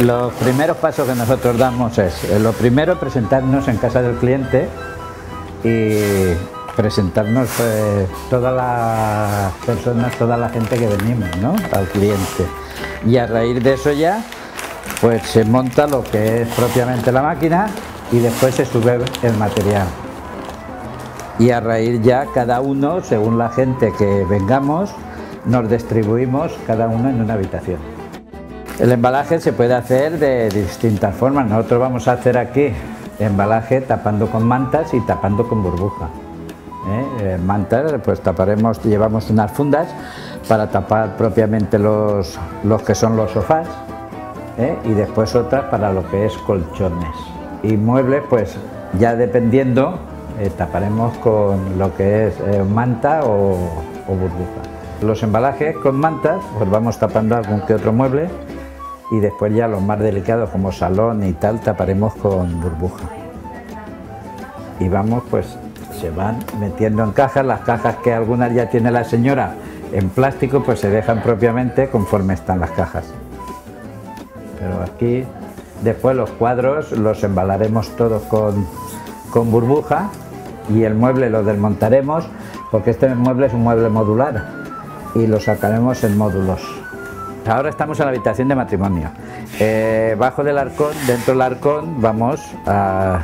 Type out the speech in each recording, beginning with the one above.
Los primeros pasos que nosotros damos es, lo primero, presentarnos en casa del cliente y presentarnos todas las personas, toda la gente que venimos, ¿no?, al cliente. Y a raíz de eso ya, pues se monta lo que es propiamente la máquina y después se sube el material. Y a raíz ya cada uno, según la gente que vengamos, nos distribuimos cada uno en una habitación. El embalaje se puede hacer de distintas formas. Nosotros vamos a hacer aquí embalaje tapando con mantas y tapando con burbuja. Mantas, pues taparemos, llevamos unas fundas para tapar propiamente los que son los sofás, y después otras para lo que es colchones. Y muebles, pues ya dependiendo, taparemos con lo que es manta o burbuja. Los embalajes con mantas, pues vamos tapando algún que otro mueble y después ya los más delicados como salón y tal taparemos con burbuja. Y vamos, pues se van metiendo en cajas, las cajas que algunas ya tiene la señora en plástico, pues se dejan propiamente conforme están las cajas. Pero aquí después los cuadros los embalaremos todos con burbuja y el mueble lo desmontaremos porque este mueble es un mueble modular y lo sacaremos en módulos. Ahora estamos en la habitación de matrimonio. Bajo del arcón, dentro del arcón, vamos a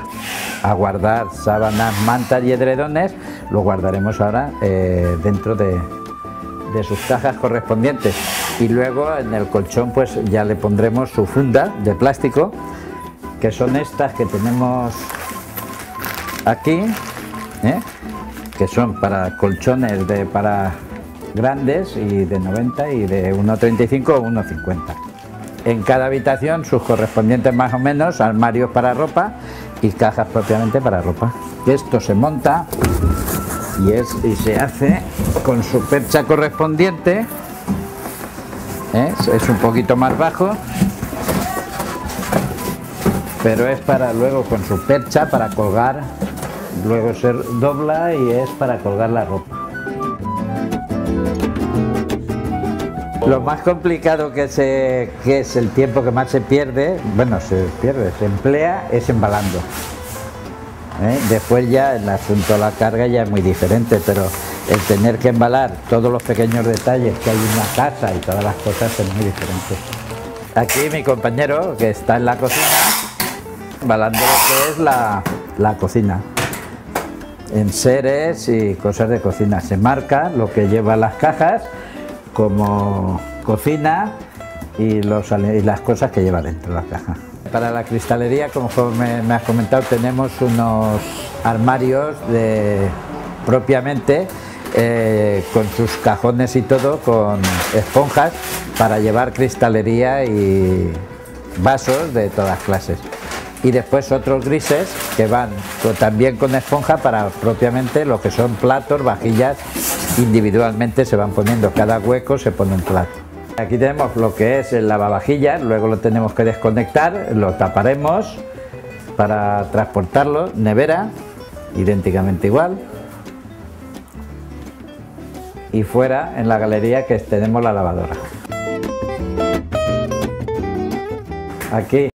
guardar sábanas, mantas y edredones. Lo guardaremos ahora dentro de sus cajas correspondientes. Y luego en el colchón pues ya le pondremos su funda de plástico, que son estas que tenemos aquí, que son para colchones para grandes y de 90 y de 1,35 o 1,50. En cada habitación sus correspondientes más o menos armarios para ropa y cajas propiamente para ropa. Esto se monta y se hace con su percha correspondiente, es un poquito más bajo, pero es para luego con su percha para colgar, luego se dobla y es para colgar la ropa. Lo más complicado que es el tiempo que más se pierde, se emplea, es embalando. Después ya el asunto de la carga ya es muy diferente, pero el tener que embalar todos los pequeños detalles que hay en una casa y todas las cosas es muy diferente. Aquí mi compañero, que está en la cocina, embalando lo que es la cocina. Enseres y cosas de cocina. Se marca lo que lleva las cajas como cocina y las cosas que lleva dentro de la caja. Para la cristalería, como me has comentado, tenemos unos armarios propiamente con sus cajones y todo, con esponjas para llevar cristalería y vasos de todas clases. Y después otros grises que van también con esponja para propiamente lo que son platos, vajillas, individualmente se van poniendo, cada hueco se pone un plato. Aquí tenemos lo que es el lavavajillas, luego lo tenemos que desconectar, lo taparemos para transportarlo, nevera, idénticamente igual. Y fuera, en la galería, que tenemos la lavadora. Aquí